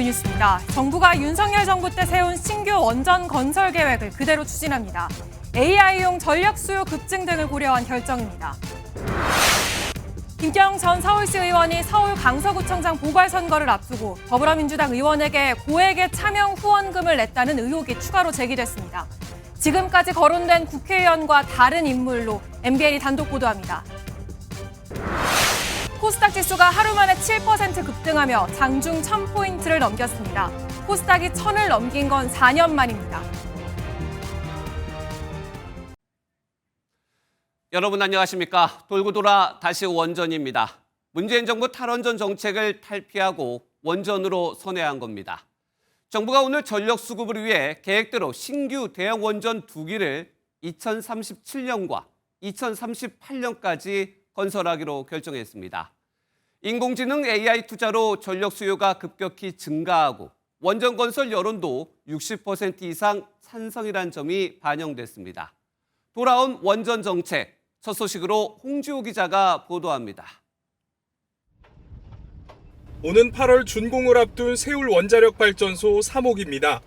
모두 뉴스입니다. 정부가 윤석열 정부 때 세운 신규 원전 건설 계획을 그대로 추진합니다. AI용 전력 수요 급증 등을 고려한 결정입니다. 김경 전 서울시 의원이 서울 강서구청장 보궐선거를 앞두고 더불어민주당 의원에게 고액의 차명 후원금을 냈다는 의혹이 추가로 제기됐습니다. 지금까지 거론된 국회의원과 다른 인물로 MBN이 단독 보도합니다. 코스닥 지수가 하루 만에 7% 급등하며 장중 1000포인트를 넘겼습니다. 코스닥이 1000을 넘긴 건 4년 만입니다. 여러분 안녕하십니까? 돌고 돌아 다시 원전입니다. 문재인 정부 탈원전 정책을 탈피하고 원전으로 선회한 겁니다. 정부가 오늘 전력 수급을 위해 계획대로 신규 대형 원전 2기를 2037년과 2038년까지 건설하기로 결정했습니다. 인공지능 AI 투자로 전력 수요가 급격히 증가하고 원전 건설 여론도 60% 이상 찬성이란 점이 반영됐습니다. 돌아온 원전 정책, 첫 소식으로 홍지호 기자가 보도합니다. 오는 8월 준공을 앞둔 세울 원자력 발전소 3호기입니다.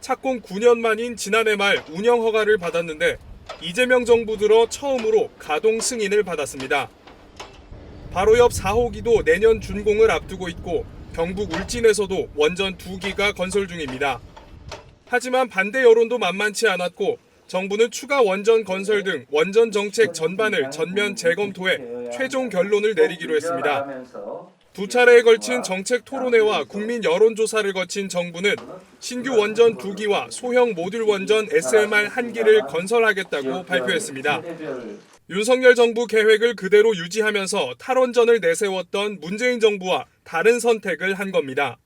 착공 9년 만인 지난해 말 운영 허가를 받았는데 이재명 정부 들어 처음으로 가동 승인을 받았습니다. 바로 옆 4호기도 내년 준공을 앞두고 있고 경북 울진에서도 원전 2기가 건설 중입니다. 하지만 반대 여론도 만만치 않았고 정부는 추가 원전 건설 등 원전 정책 전반을 전면 재검토해 최종 결론을 내리기로 했습니다. 두 차례에 걸친 정책 토론회와 국민 여론조사를 거친 정부는 신규 원전 2기와 소형 모듈 원전 SMR 1기를 건설하겠다고 발표했습니다. 윤석열 정부 계획을 그대로 유지하면서 탈원전을 내세웠던 문재인 정부와 다른 선택을 한 겁니다.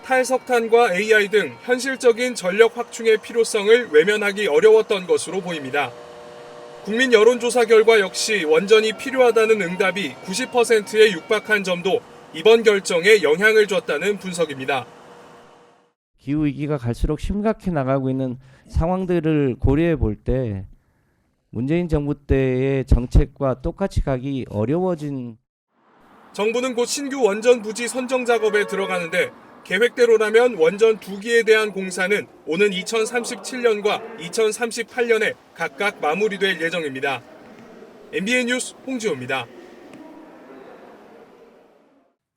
탈석탄과 AI 등 현실적인 전력 확충의 필요성을 외면하기 어려웠던 것으로 보입니다. 국민 여론조사 결과 역시 원전이 필요하다는 응답이 90%에 육박한 점도 이번 결정에 영향을 줬다는 분석입니다. 기후위기가 갈수록 심각해 나가고 있는 상황들을 고려해 볼 때 문재인 정부 때의 정책과 똑같이 가기 어려워진 정부는 곧 신규 원전 부지 선정 작업에 들어가는데 계획대로라면 원전 2기에 대한 공사는 오는 2037년과 2038년에 각각 마무리될 예정입니다. MBN 뉴스 홍지호입니다.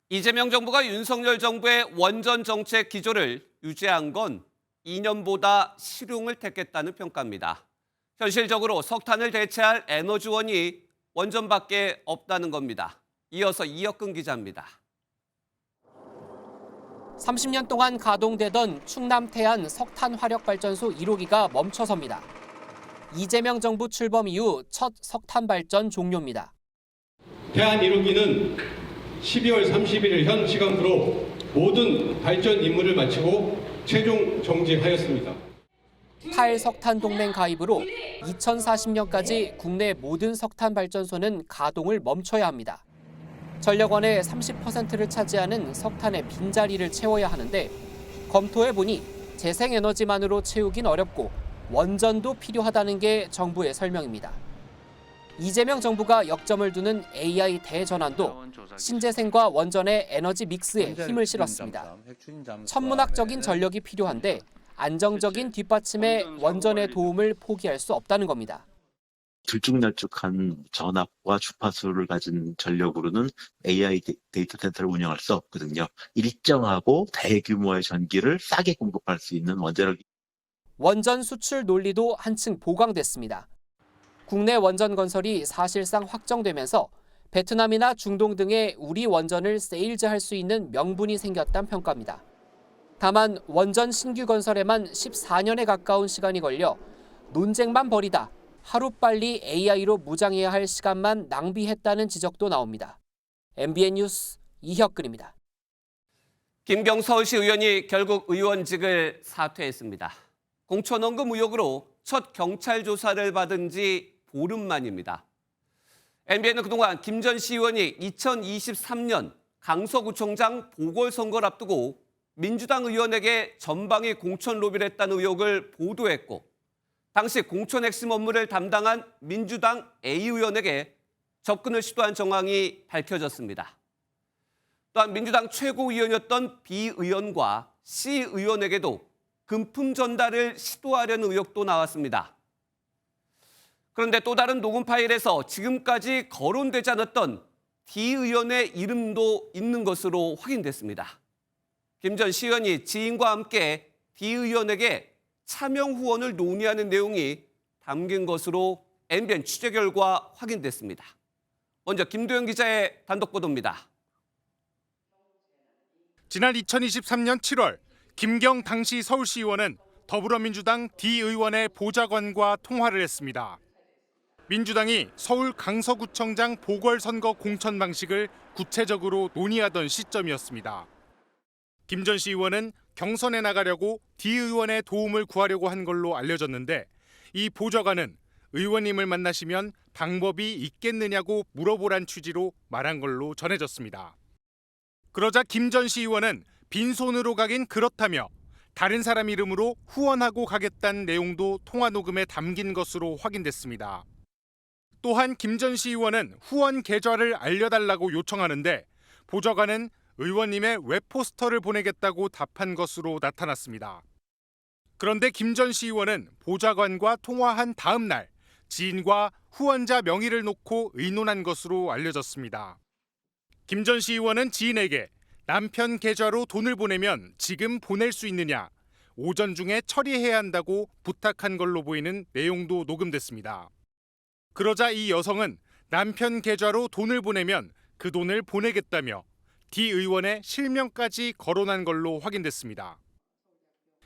이재명 정부가 윤석열 정부의 원전 정책 기조를 유지한 건 2년보다 실용을 택했다는 평가입니다. 현실적으로 석탄을 대체할 에너지원이 원전밖에 없다는 겁니다. 이어서 이혁근 기자입니다. 30년 동안 가동되던 충남 태안 석탄 화력발전소 1호기가 멈춰섭니다. 이재명 정부 출범 이후 첫 석탄 발전 종료입니다. 태안 1호기는 12월 31일 현 시간으로 모든 발전 임무를 마치고 최종 정지하였습니다. 탈석탄 동맹 가입으로 2040년까지 국내 모든 석탄 발전소는 가동을 멈춰야 합니다. 전력원의 30%를 차지하는 석탄의 빈자리를 채워야 하는데 검토해보니 재생에너지만으로 채우긴 어렵고 원전도 필요하다는 게 정부의 설명입니다. 이재명 정부가 역점을 두는 AI 대전환도 신재생과 원전의 에너지 믹스에 힘을 실었습니다. 천문학적인 전력이 필요한데 안정적인 뒷받침에 원전의 도움을 포기할 수 없다는 겁니다. 들쭉날쭉한 전압과 주파수를 가진 전력으로는 AI 데이터 센터를 운영할 수 없거든요. 일정하고 대규모의 전기를 싸게 공급할 수 있는 원전 수출 논리도 한층 보강됐습니다. 국내 원전 건설이 사실상 확정되면서 베트남이나 중동 등의 우리 원전을 세일즈할 수 있는 명분이 생겼다는 평가입니다. 다만 원전 신규 건설에만 14년에 가까운 시간이 걸려 논쟁만 벌이다 하루빨리 AI로 무장해야 할 시간만 낭비했다는 지적도 나옵니다. MBN 뉴스 이혁근입니다. 김경 서울시 의원이 결국 의원직을 사퇴했습니다. 공천원금 의혹으로 첫 경찰 조사를 받은 지 보름 만입니다. MBN은 그동안 김 전 시의원이 2023년 강서구청장 보궐선거를 앞두고 민주당 의원에게 전방위 공천 로비를 했다는 의혹을 보도했고 당시 공천 핵심 업무를 담당한 민주당 A 의원에게 접근을 시도한 정황이 밝혀졌습니다. 또한 민주당 최고위원이었던 B 의원과 C 의원에게도 금품 전달을 시도하려는 의혹도 나왔습니다. 그런데 또 다른 녹음 파일에서 지금까지 거론되지 않았던 D 의원의 이름도 있는 것으로 확인됐습니다. 김 전 시의원이 지인과 함께 D 의원에게 차명 후원을 논의하는 내용이 담긴 것으로 MBN 취재 결과 확인됐습니다. 먼저 김도영 기자의 단독 보도입니다. 지난 2023년 7월 김경 당시 서울시의원은 더불어민주당 D 의원의 보좌관과 통화를 했습니다. 민주당이 서울 강서구청장 보궐선거 공천 방식을 구체적으로 논의하던 시점이었습니다. 김 전 시의원은 경선에 나가려고 D 의원의 도움을 구하려고 한 걸로 알려졌는데 이 보좌관은 의원님을 만나시면 방법이 있겠느냐고 물어보란 취지로 말한 걸로 전해졌습니다. 그러자 김 전 시의원은 빈손으로 가긴 그렇다며 다른 사람 이름으로 후원하고 가겠다는 내용도 통화 녹음에 담긴 것으로 확인됐습니다. 또한 김 전 시의원은 후원 계좌를 알려달라고 요청하는데 보좌관은 의원님의 웹포스터를 보내겠다고 답한 것으로 나타났습니다. 그런데 김 전 시의원은 보좌관과 통화한 다음 날 지인과 후원자 명의를 놓고 의논한 것으로 알려졌습니다. 김 전 시의원은 지인에게 남편 계좌로 돈을 보내면 지금 보낼 수 있느냐, 오전 중에 처리해야 한다고 부탁한 걸로 보이는 내용도 녹음됐습니다. 그러자 이 여성은 남편 계좌로 돈을 보내면 그 돈을 보내겠다며 D 의원의 실명까지 거론한 걸로 확인됐습니다.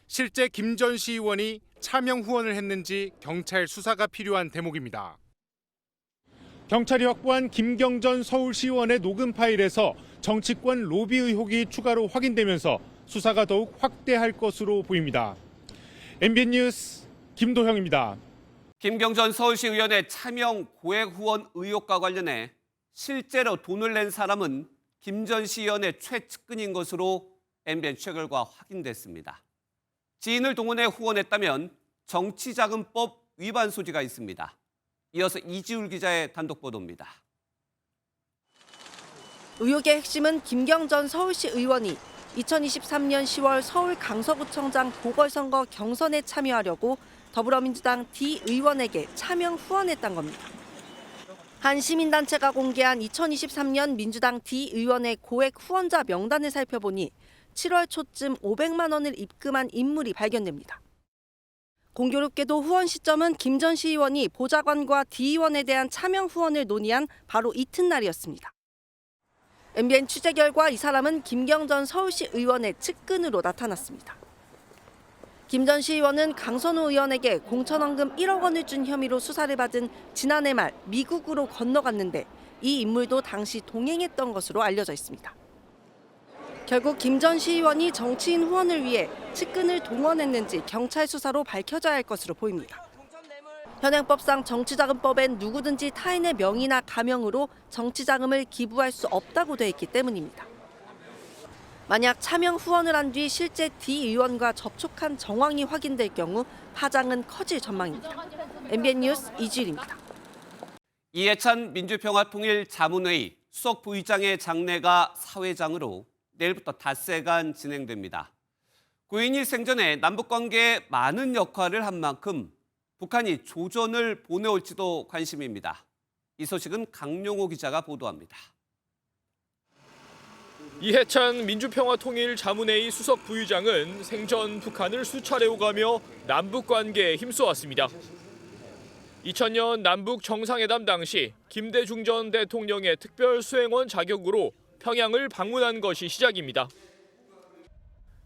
실제 김 전 시의원이 차명 후원을 했는지 경찰 수사가 필요한 대목입니다. 경찰이 확보한 김경 전 서울시의원의 녹음 파일에서 정치권 로비 의혹이 추가로 확인되면서 수사가 더욱 확대할 것으로 보입니다. MBN 뉴스 김도형입니다. 김경 전 서울시 의원의 차명 고액 후원 의혹과 관련해 실제로 돈을 낸 사람은 김 전 시의원의 최측근인 것으로 MBN 취재 결과 확인됐습니다. 지인을 동원해 후원했다면 정치자금법 위반 소지가 있습니다. 이어서 이지울 기자의 단독 보도입니다. 의혹의 핵심은 김경 전 서울시 의원이 2023년 10월 서울 강서구청장 보궐선거 경선에 참여하려고 더불어민주당 D 의원에게 차명 후원했던 겁니다. 한 시민단체가 공개한 2023년 민주당 D 의원의 고액 후원자 명단을 살펴보니 7월 초쯤 500만 원을 입금한 인물이 발견됩니다. 공교롭게도 후원 시점은 김 전 시의원이 보좌관과 D 의원에 대한 차명 후원을 논의한 바로 이튿날이었습니다. MBN 취재 결과 이 사람은 김경 전 서울시 의원의 측근으로 나타났습니다. 김 전 시의원은 강선우 의원에게 공천원금 1억 원을 준 혐의로 수사를 받은 지난해 말 미국으로 건너갔는데 이 인물도 당시 동행했던 것으로 알려져 있습니다. 결국 김 전 시의원이 정치인 후원을 위해 측근을 동원했는지 경찰 수사로 밝혀져야 할 것으로 보입니다. 현행법상 정치자금법엔 누구든지 타인의 명의나 가명으로 정치자금을 기부할 수 없다고 돼 있기 때문입니다. 만약 차명 후원을 한 뒤 실제 D 의원과 접촉한 정황이 확인될 경우 파장은 커질 전망입니다. MBN 뉴스 이지일입니다. 이해찬 민주평화통일자문회의 수석 부의장의 장례가 사회장으로 내일부터 닷새간 진행됩니다. 고인이 생전에 남북관계에 많은 역할을 한 만큼 북한이 조전을 보내올지도 관심입니다. 이 소식은 강용호 기자가 보도합니다. 이해찬 민주평화통일자문회의 수석 부의장은 생전 북한을 수차례 오가며 남북관계에 힘써왔습니다. 2000년 남북 정상회담 당시 김대중 전 대통령의 특별수행원 자격으로 평양을 방문한 것이 시작입니다.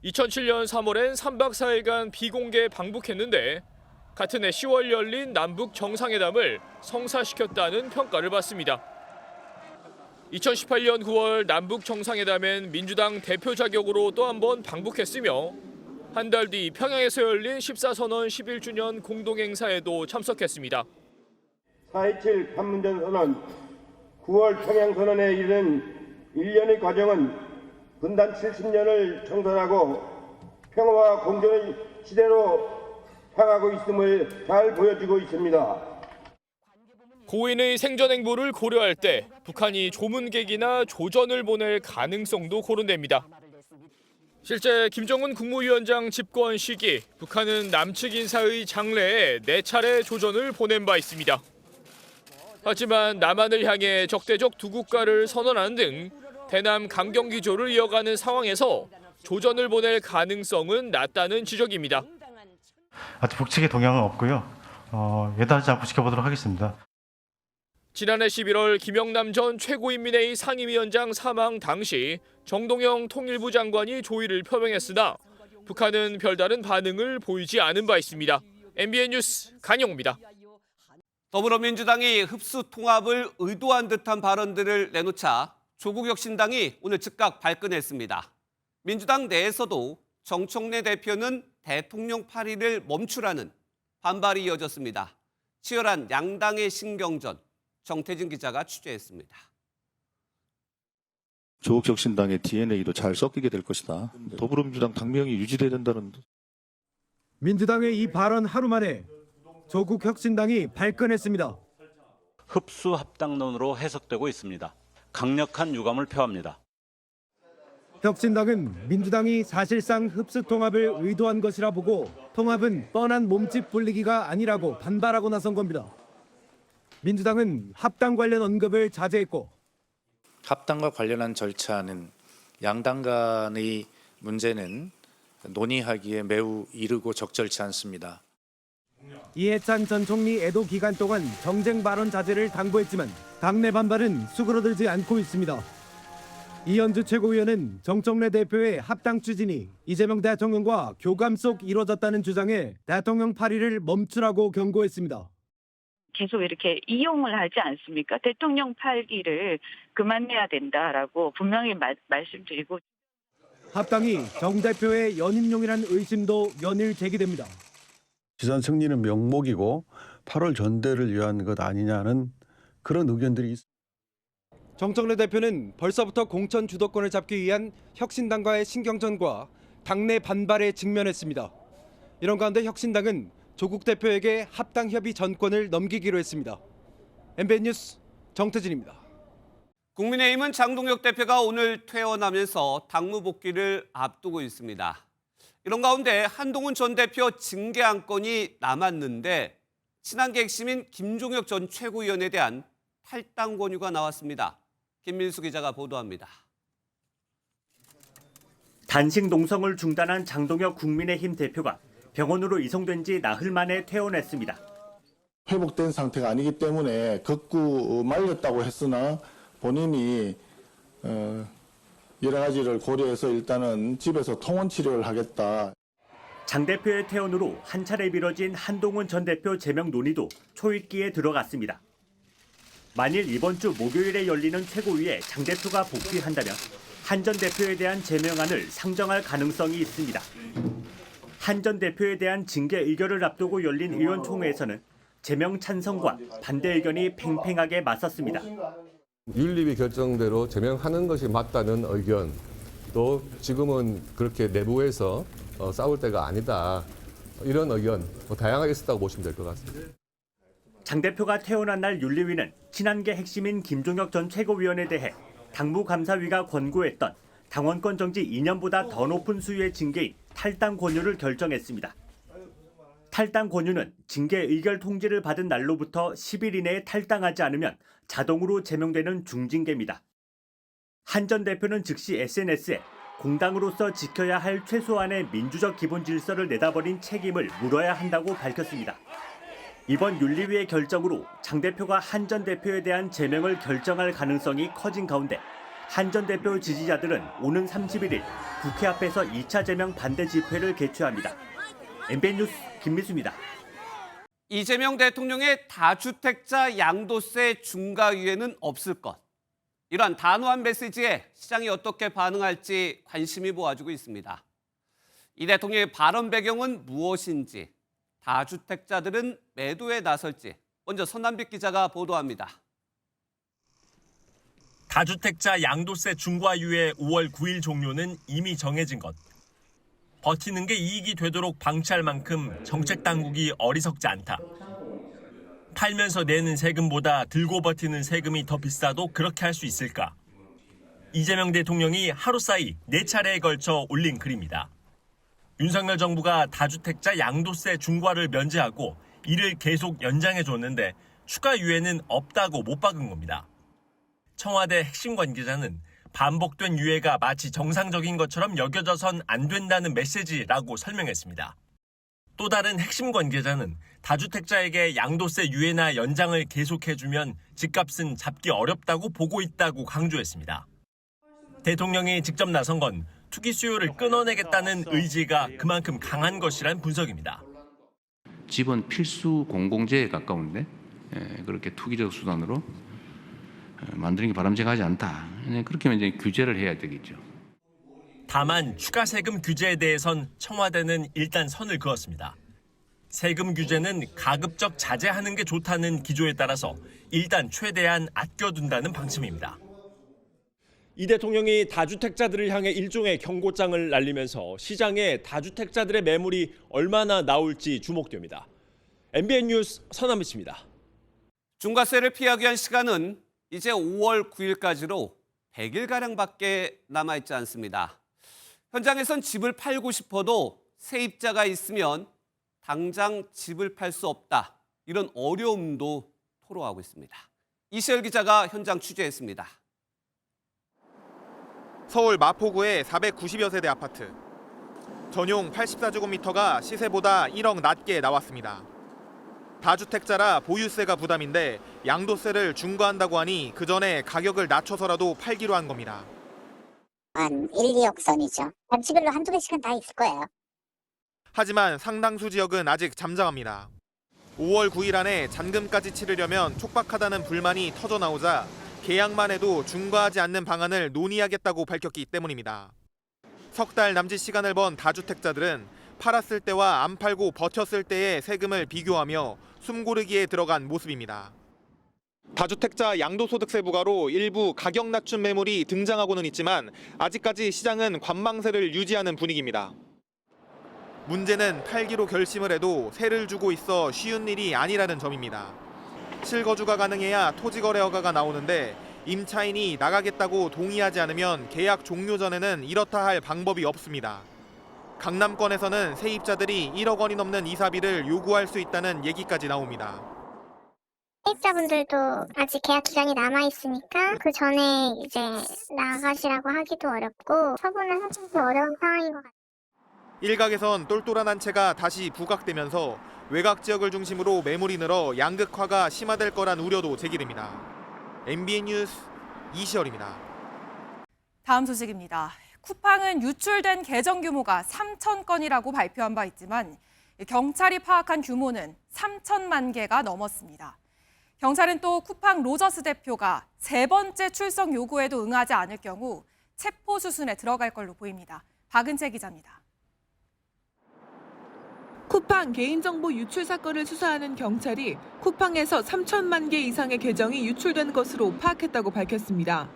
2007년 3월엔 3박 4일간 비공개 방북했는데 같은 해 10월 열린 남북 정상회담을 성사시켰다는 평가를 받습니다. 2018년 9월 남북 정상회담엔 민주당 대표 자격으로 또 한 번 방북했으며 한 달 뒤 평양에서 열린 14선언 11주년 공동행사에도 참석했습니다. 4.27 판문점 선언, 9월 평양선언에 이른 1년의 과정은 분단 70년을 청산하고 평화와 공존의 시대로 향하고 있음을 잘 보여주고 있습니다. 고인의 생전 행보를 고려할 때 북한이 조문객이나 조전을 보낼 가능성도 거론됩니다. 실제 김정은 국무위원장 집권 시기 북한은 남측 인사의 장례에 4차례 조전을 보낸 바 있습니다. 하지만 남한을 향해 적대적 두 국가를 선언하는 등 대남 강경 기조를 이어가는 상황에서 조전을 보낼 가능성은 낮다는 지적입니다. 아직 북측의 동향은 없고요. 예단하지 않고 지켜보도록 하겠습니다. 지난해 11월 김영남 전 최고인민회의 상임위원장 사망 당시 정동영 통일부 장관이 조의를 표명했으나 북한은 별다른 반응을 보이지 않은 바 있습니다. MBN 뉴스 간영우입니다. 더불어민주당이 흡수 통합을 의도한 듯한 발언들을 내놓자 조국혁신당이 오늘 즉각 발끈했습니다. 민주당 내에서도 정청래 대표는 대통령 파리를 멈추라는 반발이 이어졌습니다. 치열한 양당의 신경전, 정태진 기자가 취재했습니다. 조국혁신당의 DNA도 잘 섞이게 될 것이다. 더불어민주당 당명이 유지돼야 된다는. 민주당의 이 발언 하루 만에 조국혁신당이 발끈했습니다. 흡수 합당론으로 해석되고 있습니다. 강력한 유감을 표합니다. 혁신당은 민주당이 사실상 흡수 통합을 의도한 것이라 보고 통합은 뻔한 몸집 불리기가 아니라고 반발하고 나선 겁니다. 민주당은 합당 관련 언급을 자제했고 합당과 관련한 절차는 양당 간의 문제는 논의하기에 매우 이르고 적절치 않습니다. 이해찬 전 총리 애도 기간 동안 정쟁 발언 자제를 당부했지만 당내 반발은 수그러들지 않고 있습니다. 이현주 최고위원은 정청래 대표의 합당 추진이 이재명 대통령과 교감 속 이루어졌다는 주장에 대통령 파리를 멈추라고 경고했습니다. 계속 이렇게 이용을 하지 않습니까? 대통령 팔기를 그만해야 된다라고 분명히 말씀드리고. 합당이 정 대표의 연임용이라는 의심도 연일 제기됩니다. 지선 승리는 명목이고 8월 전대를 위한 것 아니냐는 그런 의견들이 있습니다. 정청래 대표는 벌써부터 공천 주도권을 잡기 위한 혁신당과의 신경전과 당내 반발에 직면했습니다. 이런 가운데 혁신당은 조국 대표에게 합당 협의 전권을 넘기기로 했습니다. MBN 뉴스 정태진입니다. 국민의힘은 장동혁 대표가 오늘 퇴원하면서 당무 복귀를 앞두고 있습니다. 이런 가운데 한동훈 전 대표 징계 안건이 남았는데 친한계 핵심인 김종혁 전 최고위원에 대한 탈당 권유가 나왔습니다. 김민수 기자가 보도합니다. 단식 농성을 중단한 장동혁 국민의힘 대표가 병원으로 이송된 지 나흘 만에 퇴원했습니다. 회복된 상태가 아니기 때문에 극구 말렸다고 했으나 본인이 여러 가지를 고려해서 일단은 집에서 통원 치료를 하겠다. 장 대표의 퇴원으로 한 차례 미뤄진 한동훈 전 대표 제명 논의도 초읽기에 들어갔습니다. 만일 이번 주 목요일에 열리는 최고위에 장 대표가 복귀한다면 한 전 대표에 대한 제명안을 상정할 가능성이 있습니다. 한 전 대표에 대한 징계 의결을 앞두고 열린 의원총회에서는 제명 찬성과 반대 의견이 팽팽하게 맞섰습니다. 윤리위 결정대로 제명하는 것이 맞다는 의견, 또 지금은 그렇게 내부에서 싸울 때가 아니다, 이런 의견 다양하게 있었다고 보시면 될 것 같습니다. 장 대표가 퇴원한 날 윤리위는 친한계 핵심인 김종혁 전 최고위원에 대해 당무감사위가 권고했던 당원권 정지 2년보다 더 높은 수위의 징계인 탈당 권유를 결정했습니다. 탈당 권유는 징계 의결 통지를 받은 날로부터 10일 이내에 탈당하지 않으면 자동으로 제명되는 중징계입니다. 한 전 대표는 즉시 SNS에 공당으로서 지켜야 할 최소한의 민주적 기본 질서를 내다버린 책임을 물어야 한다고 밝혔습니다. 이번 윤리위의 결정으로 장 대표가 한 전 대표에 대한 제명을 결정할 가능성이 커진 가운데 한 전 대표 지지자들은 오는 31일 국회 앞에서 2차 제명 반대 집회를 개최합니다. MBN 뉴스 김미수입니다. 이재명 대통령의 다주택자 양도세 중과유예는 없을 것. 이러한 단호한 메시지에 시장이 어떻게 반응할지 관심이 모아지고 있습니다. 이 대통령의 발언 배경은 무엇인지, 다주택자들은 매도에 나설지 먼저 선남빛 기자가 보도합니다. 다주택자 양도세 중과유예 5월 9일 종료는 이미 정해진 것. 버티는 게 이익이 되도록 방치할 만큼 정책 당국이 어리석지 않다. 팔면서 내는 세금보다 들고 버티는 세금이 더 비싸도 그렇게 할 수 있을까? 이재명 대통령이 하루 사이 4차례에 걸쳐 올린 글입니다. 윤석열 정부가 다주택자 양도세 중과를 면제하고 이를 계속 연장해줬는데 추가 유예는 없다고 못 박은 겁니다. 청와대 핵심 관계자는 반복된 유예가 마치 정상적인 것처럼 여겨져선 안 된다는 메시지라고 설명했습니다. 또 다른 핵심 관계자는 다주택자에게 양도세 유예나 연장을 계속해주면 집값은 잡기 어렵다고 보고 있다고 강조했습니다. 대통령이 직접 나선 건 투기 수요를 끊어내겠다는 의지가 그만큼 강한 것이란 분석입니다. 집은 필수 공공재에 가까운데 그렇게 투기적 수단으로 만드는 게 바람직하지 않다. 그렇게 이제 규제를 해야 되겠죠. 다만 추가 세금 규제에 대해선 청와대는 일단 선을 그었습니다. 세금 규제는 가급적 자제하는 게 좋다는 기조에 따라서 일단 최대한 아껴둔다는 방침입니다. 이 대통령이 다주택자들을 향해 일종의 경고장을 날리면서 시장에 다주택자들의 매물이 얼마나 나올지 주목됩니다. MBN 뉴스 서남미 씨입니다. 중과세를 피하기 위한 시간은 이제 5월 9일까지로 100일가량밖에 남아있지 않습니다. 현장에선 집을 팔고 싶어도 세입자가 있으면 당장 집을 팔 수 없다. 이런 어려움도 토로하고 있습니다. 이시열 기자가 현장 취재했습니다. 서울 마포구의 490여 세대 아파트. 전용 84제곱미터가 시세보다 1억 낮게 나왔습니다. 다주택자라 보유세가 부담인데 양도세를 중과한다고 하니 그 전에 가격을 낮춰서라도 팔기로 한 겁니다. 한 1, 2억 선이죠. 단지별로 한두 개씩은 다 있을 거예요. 하지만 상당수 지역은 아직 잠잠합니다. 5월 9일 안에 잔금까지 치르려면 촉박하다는 불만이 터져나오자 계약만 해도 중과하지 않는 방안을 논의하겠다고 밝혔기 때문입니다. 석 달 남짓 시간을 번 다주택자들은 팔았을 때와 안 팔고 버텼을 때의 세금을 비교하며 숨고르기에 들어간 모습입니다. 다주택자 양도소득세 부과로 일부 가격 낮춘 매물이 등장하고는 있지만 아직까지 시장은 관망세를 유지하는 분위기입니다. 문제는 팔기로 결심을 해도 세를 주고 있어 쉬운 일이 아니라는 점입니다. 실거주가 가능해야 토지거래 허가가 나오는데 임차인이 나가겠다고 동의하지 않으면 계약 종료 전에는 이렇다 할 방법이 없습니다. 강남권에서는 세입자들이 1억 원이 넘는 이사비를 요구할 수 있다는 얘기까지 나옵니다. 세입자분들도 아직 계약 기간이 남아 있으니까 그 전에 이제 나가시라고 하기도 어렵고 처분을 하기도 어려운 상황인 것 같아요. 일각에선 똘똘한 한 채가 다시 부각되면서 외곽 지역을 중심으로 매물이 늘어 양극화가 심화될 거란 우려도 제기됩니다. MBN 뉴스 이시열입니다. 다음 소식입니다. 쿠팡은 유출된 계정 규모가 3천 건이라고 발표한 바 있지만 경찰이 파악한 규모는 3천만 개가 넘었습니다. 경찰은 또 쿠팡 로저스 대표가 3번째 출석 요구에도 응하지 않을 경우 체포 수순에 들어갈 걸로 보입니다. 박은채 기자입니다. 쿠팡 개인정보 유출 사건을 수사하는 경찰이 쿠팡에서 3천만 개 이상의 계정이 유출된 것으로 파악했다고 밝혔습니다.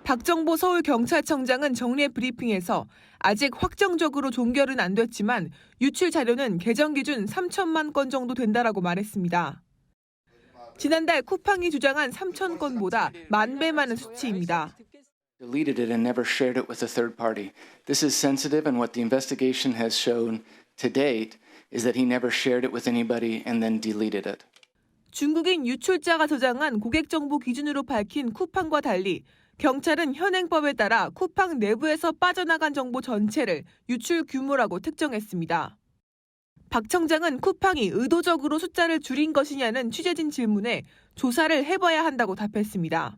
박정보 서울경찰청장은 정례 브리핑에서 아직 확정적으로 종결은 안 됐지만 유출 자료는 계정 기준 3천만 건 정도 된다라고 말했습니다. 지난달 쿠팡이 주장한 3천 건보다 10,000배 많은 수치입니다. Deleted it and never shared it with a third party. This is sensitive, and what the investigation has shown to date is that he never shared it with anybody and then deleted it. 중국인 유출자가 저장한 고객 정보 기준으로 밝힌 쿠팡과 달리 경찰은 현행법에 따라 쿠팡 내부에서 빠져나간 정보 전체를 유출 규모라고 특정했습니다. 박 청장은 쿠팡이 의도적으로 숫자를 줄인 것이냐는 취재진 질문에 조사를 해봐야 한다고 답했습니다.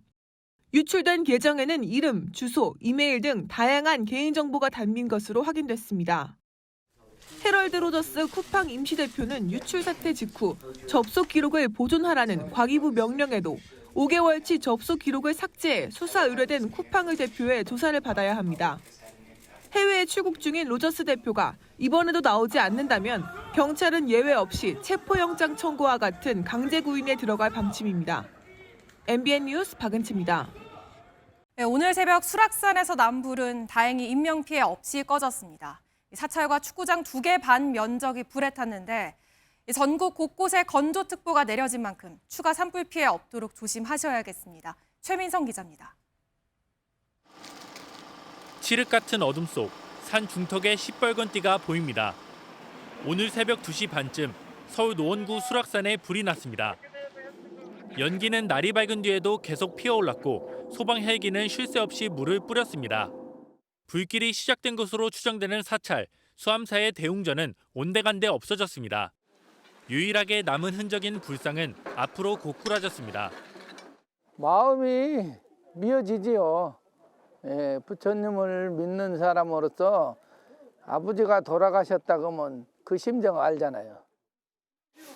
유출된 계정에는 이름, 주소, 이메일 등 다양한 개인정보가 담긴 것으로 확인됐습니다. 헤럴드 로저스 쿠팡 임시대표는 유출 사태 직후 접속 기록을 보존하라는 과기부 명령에도 5개월치 접속 기록을 삭제해 수사 의뢰된 쿠팡을 대표해 조사를 받아야 합니다. 해외에 출국 중인 로저스 대표가 이번에도 나오지 않는다면 경찰은 예외 없이 체포영장 청구와 같은 강제 구인에 들어갈 방침입니다. MBN 뉴스 박은치입니다. 네, 오늘 새벽 수락산에서 난 불은 다행히 인명피해 없이 꺼졌습니다. 사찰과 축구장 2개 반 면적이 불에 탔는데 전국 곳곳에 건조특보가 내려진 만큼 추가 산불 피해 없도록 조심하셔야겠습니다. 최민성 기자입니다. 칠흑 같은 어둠 속 산 중턱에 시뻘건 띠가 보입니다. 오늘 새벽 2시 반쯤 서울 노원구 수락산에 불이 났습니다. 연기는 날이 밝은 뒤에도 계속 피어올랐고 소방 헬기는 쉴 새 없이 물을 뿌렸습니다. 불길이 시작된 것으로 추정되는 사찰, 수암사의 대웅전은 온데간데 없어졌습니다. 유일하게 남은 흔적인 불상은 앞으로 고꾸라졌습니다. 마음이 미어지지요. 예, 부처님을 믿는 사람으로서 아버지가 돌아가셨다 그러면 그 심정을 알잖아요.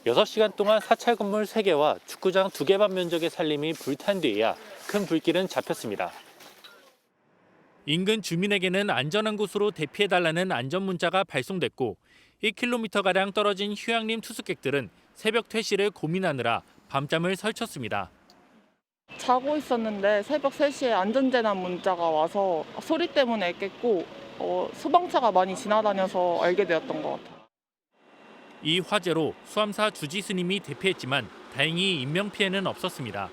6시간 동안 사찰 건물 3개와 축구장 2개 반 면적의 산림이 불탄 뒤에야 큰 불길은 잡혔습니다. 인근 주민에게는 안전한 곳으로 대피해달라는 안전 문자가 발송됐고 1km가량 떨어진 휴양림 투숙객들은 새벽 퇴실을 고민하느라 밤잠을 설쳤습니다. 자고 있었는데 새벽 3시에 안전재난 문자가 와서 소리 때문에 깼고 소방차가 많이 지나다녀서 알게 되었던 것 같아요. 이 화재로 수암사 주지 스님이 대피했지만 다행히 인명피해는 없었습니다.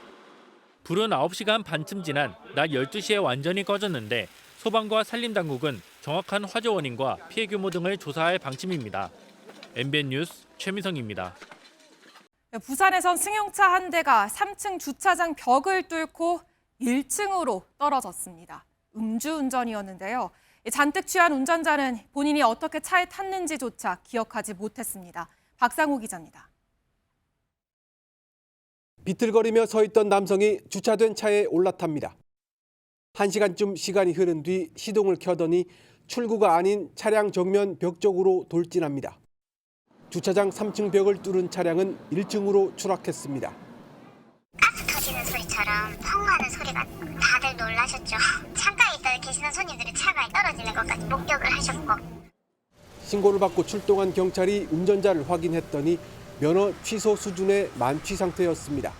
불은 9시간 반쯤 지난 낮 12시에 완전히 꺼졌는데 소방과 산림당국은 정확한 화재 원인과 피해 규모 등을 조사할 방침입니다. MBN 뉴스 최민성입니다. 부산에선 승용차 한 대가 3층 주차장 벽을 뚫고 1층으로 떨어졌습니다. 음주운전이었는데요. 잔뜩 취한 운전자는 본인이 어떻게 차에 탔는지조차 기억하지 못했습니다. 박상우 기자입니다. 비틀거리며 서 있던 남성이 주차된 차에 올라탑니다. 1시간쯤 시간이 흐른 뒤 시동을 켜더니 출구가 아닌 차량 정면 벽 쪽으로 돌진합니다. 주차장 3층 벽을 뚫은 차량은 1층으로 추락했습니다. 가스 터지는 소리처럼 펑하는 소리가 다들 놀라셨죠. 창가에 있다 계시는 손님들이 차가 떨어지는 것까지 목격을 하셨고. 신고를 받고 출동한 경찰이 운전자를 확인했더니 면허 취소 수준의 만취 상태였습니다.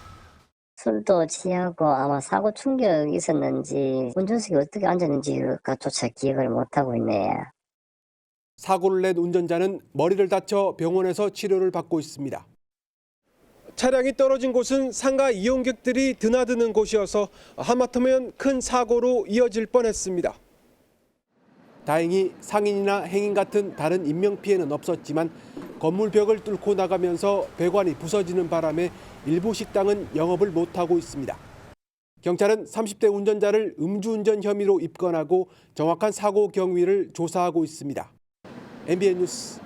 술도 취하고 아마 사고 충격이 있었는지 운전석에 어떻게 앉았는지조차 기억을 못하고 있네. 사고를 낸 운전자는 머리를 다쳐 병원에서 치료를 받고 있습니다. 차량이 떨어진 곳은 상가 이용객들이 드나드는 곳이어서 하마터면 큰 사고로 이어질 뻔했습니다. 다행히 상인이나 행인 같은 다른 인명피해는 없었지만 건물 벽을 뚫고 나가면서 배관이 부서지는 바람에 일부 식당은 영업을 못하고 있습니다. 경찰은 30대 운전자를 음주운전 혐의로 입건하고 정확한 사고 경위를 조사하고 있습니다. MBN 뉴스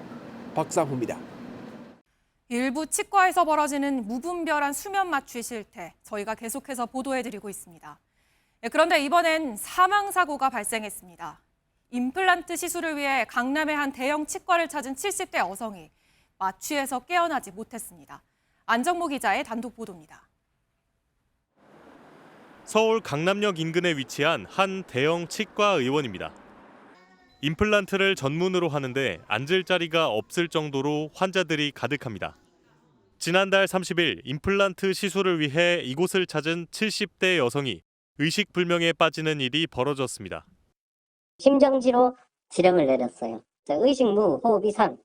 박상호입니다. 일부 치과에서 벌어지는 무분별한 수면 마취 실태, 저희가 계속해서 보도해드리고 있습니다. 그런데 이번엔 사망사고가 발생했습니다. 임플란트 시술을 위해 강남의 한 대형 치과를 찾은 70대 여성이 마취에서 깨어나지 못했습니다. 안정모 기자의 단독 보도입니다. 서울 강남역 인근에 위치한 한 대형 치과 의원입니다. 임플란트를 전문으로 하는데 앉을 자리가 없을 정도로 환자들이 가득합니다. 지난달 30일 임플란트 시술을 위해 이곳을 찾은 70대 여성이 의식불명에 빠지는 일이 벌어졌습니다. 심정지로 지령을 내렸어요. 의식무, 호흡 이상.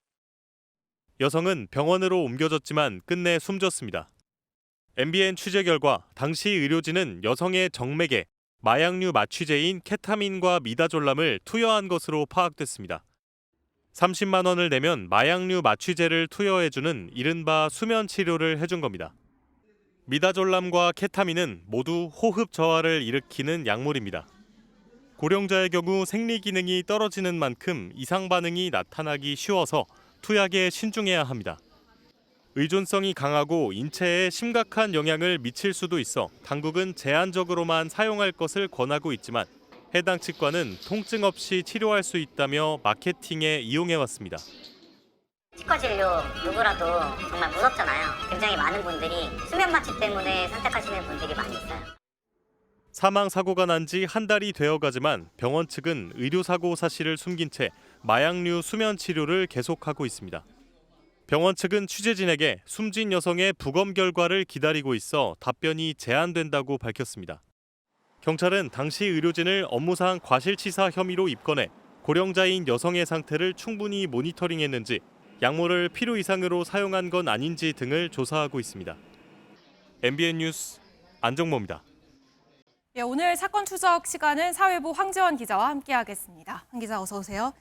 여성은 병원으로 옮겨졌지만 끝내 숨졌습니다. MBN 취재 결과 당시 의료진은 여성의 정맥에 마약류 마취제인 케타민과 미다졸람을 투여한 것으로 파악됐습니다. 30만 원을 내면 마약류 마취제를 투여해주는 이른바 수면 치료를 해준 겁니다. 미다졸람과 케타민은 모두 호흡 저하를 일으키는 약물입니다. 고령자의 경우 생리 기능이 떨어지는 만큼 이상 반응이 나타나기 쉬워서 투약에 신중해야 합니다. 의존성이 강하고 인체에 심각한 영향을 미칠 수도 있어 당국은 제한적으로만 사용할 것을 권하고 있지만 해당 치과는 통증 없이 치료할 수 있다며 마케팅에 이용해왔습니다. 치과 진료 누구라도 정말 무섭잖아요. 굉장히 많은 분들이 수면 마취 때문에 선택하시는 분들이 많이 있어요. 사망 사고가 난 지 한 달이 되어가지만 병원 측은 의료사고 사실을 숨긴 채 마약류 수면 치료를 계속하고 있습니다. 병원 측은 취재진에게 숨진 여성의 부검 결과를 기다리고 있어 답변이 제한된다고 밝혔습니다. 경찰은 당시 의료진을 업무상 과실치사 혐의로 입건해 고령자인 여성의 상태를 충분히 모니터링했는지 약물을 필요 이상으로 사용한 건 아닌지 등을 조사하고 있습니다. MBN 뉴스 안정모입니다. 예, 오늘 사건 추적 시간은 사회부 황재원 기자와 함께하겠습니다. 황 기자 어서 오세요.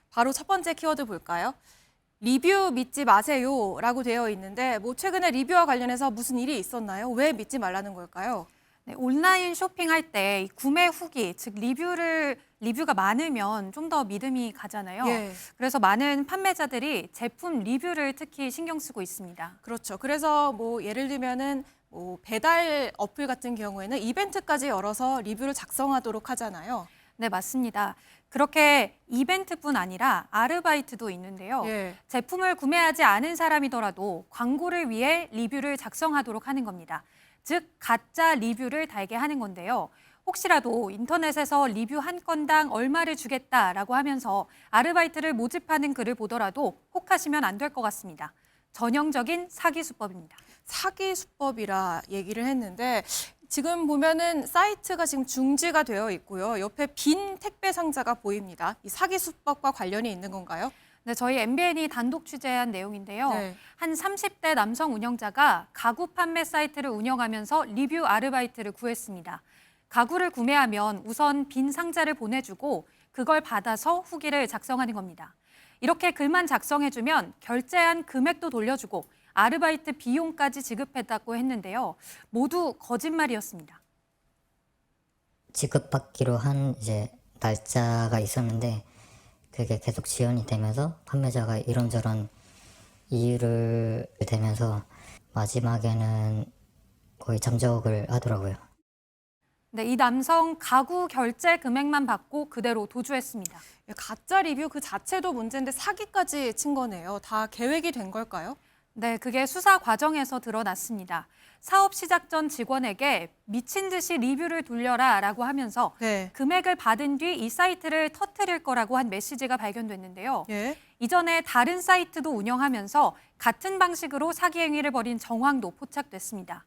바로 첫 번째 키워드 볼까요? 리뷰 믿지 마세요라고 되어 있는데 최근에 리뷰와 관련해서 무슨 일이 있었나요? 왜 믿지 말라는 걸까요? 네, 온라인 쇼핑할 때 구매 후기, 즉 리뷰가 많으면 좀 더 믿음이 가잖아요. 예. 그래서 많은 판매자들이 제품 리뷰를 특히 신경 쓰고 있습니다. 그렇죠. 그래서 예를 들면은 배달 어플 같은 경우에는 이벤트까지 열어서 리뷰를 작성하도록 하잖아요. 네, 맞습니다. 그렇게 이벤트뿐 아니라 아르바이트도 있는데요. 예. 제품을 구매하지 않은 사람이더라도 광고를 위해 리뷰를 작성하도록 하는 겁니다. 즉, 가짜 리뷰를 달게 하는 건데요. 혹시라도 인터넷에서 리뷰 한 건당 얼마를 주겠다라고 하면서 아르바이트를 모집하는 글을 보더라도 혹하시면 안 될 것 같습니다. 전형적인 사기 수법입니다. 사기 수법이라 얘기를 했는데 지금 보면은 사이트가 지금 중지가 되어 있고요. 옆에 빈 택배 상자가 보입니다. 이 사기 수법과 관련이 있는 건가요? 네, 저희 MBN이 단독 취재한 내용인데요. 네. 한 30대 남성 운영자가 가구 판매 사이트를 운영하면서 리뷰 아르바이트를 구했습니다. 가구를 구매하면 우선 빈 상자를 보내주고 그걸 받아서 후기를 작성하는 겁니다. 이렇게 글만 작성해주면 결제한 금액도 돌려주고 아르바이트 비용까지 지급했다고 했는데요. 모두 거짓말이었습니다. 지급받기로 한 날짜가 있었는데 그게 계속 지연이 되면서 판매자가 이런저런 이유를 대면서 마지막에는 거의 잠적을 하더라고요. 네, 이 남성 가구 결제 금액만 받고 그대로 도주했습니다. 가짜 리뷰 그 자체도 문제인데 사기까지 친 거네요. 다 계획이 된 걸까요? 네, 그게 수사 과정에서 드러났습니다. 사업 시작 전 직원에게 미친 듯이 리뷰를 돌려라라고 하면서 네. 금액을 받은 뒤 이 사이트를 터뜨릴 거라고 한 메시지가 발견됐는데요. 예. 이전에 다른 사이트도 운영하면서 같은 방식으로 사기 행위를 벌인 정황도 포착됐습니다.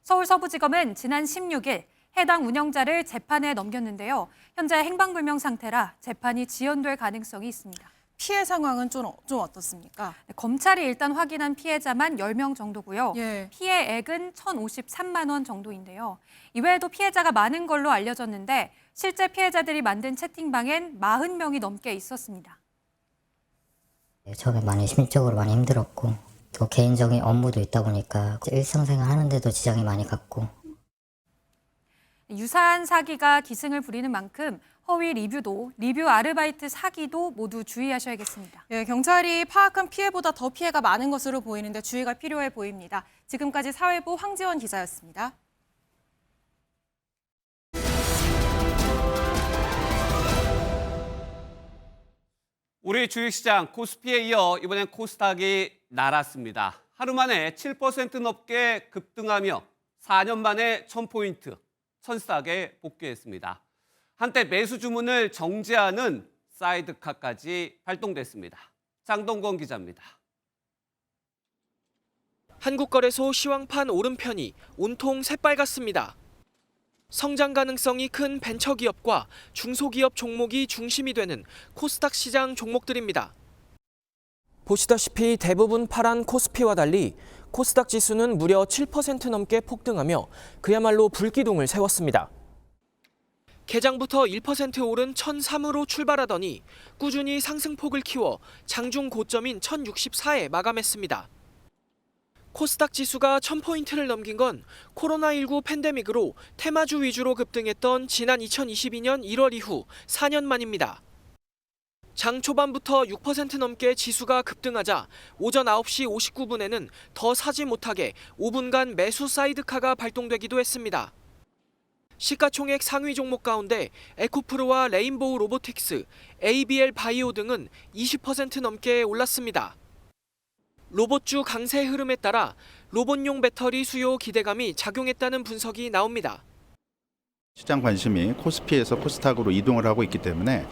서울 서부지검은 지난 16일 해당 운영자를 재판에 넘겼는데요. 현재 행방불명 상태라 재판이 지연될 가능성이 있습니다. 피해 상황은 좀 어떻습니까? 네, 검찰이 일단 확인한 피해자만 10명 정도고요. 예. 피해액은 1,053만 원 정도인데요. 이외에도 피해자가 많은 걸로 알려졌는데 실제 피해자들이 만든 채팅방엔 40명이 넘게 있었습니다. 처음에 많이 심적으로 많이 힘들었고 또 개인적인 업무도 있다 보니까 일상생활 하는데도 지장이 많이 갔고 유사한 사기가 기승을 부리는 만큼 허위 리뷰도 리뷰 아르바이트 사기도 모두 주의하셔야겠습니다. 예, 경찰이 파악한 피해보다 더 피해가 많은 것으로 보이는데 주의가 필요해 보입니다. 지금까지 사회부 황재원 기자였습니다. 우리 주식시장 코스피에 이어 이번엔 코스닥이 날았습니다. 하루 만에 7% 넘게 급등하며 4년 만에 1000포인트, 천스닥에 복귀했습니다. 한때 매수 주문을 정지하는 사이드카까지 발동됐습니다. 장동건 기자입니다. 한국거래소 시황판 오름편이 온통 새빨갛습니다. 성장 가능성이 큰 벤처기업과 중소기업 종목이 중심이 되는 코스닥 시장 종목들입니다. 보시다시피 대부분 파란 코스피와 달리 코스닥 지수는 무려 7% 넘게 폭등하며 그야말로 불기둥을 세웠습니다. 개장부터 1% 오른 1003으로 출발하더니 꾸준히 상승폭을 키워 장중 고점인 1064에 마감했습니다. 코스닥 지수가 1000포인트를 넘긴 건 코로나19 팬데믹으로 테마주 위주로 급등했던 지난 2022년 1월 이후 4년 만입니다. 장 초반부터 6% 넘게 지수가 급등하자 오전 9시 59분에는 더 사지 못하게 5분간 매수 사이드카가 발동되기도 했습니다. 시가총액 상위 종목 가운데 에코프로와 레인보우 로보틱스, ABL 바이오 등은 20% 넘게 올랐습니다. 로봇주 강세 흐름에 따라 로봇용 배터리 수요 기대감이 작용했다는 분석이 나옵니다. 시장 관심이 코스피에서 코스닥으로 이동을 하고 있기 때문에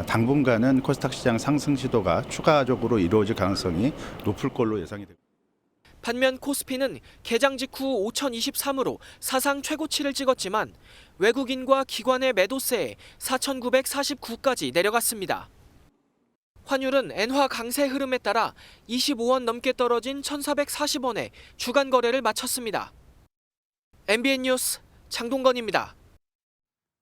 당분간은 코스닥 시장 상승 시도가 추가적으로 이루어질 가능성이 높을 걸로 예상이 됩니다. 반면 코스피는 개장 직후 5023으로 사상 최고치를 찍었지만 외국인과 기관의 매도세에 4949까지 내려갔습니다. 환율은 엔화 강세 흐름에 따라 25원 넘게 떨어진 1,440원에 주간 거래를 마쳤습니다. MBN 뉴스 장동건입니다.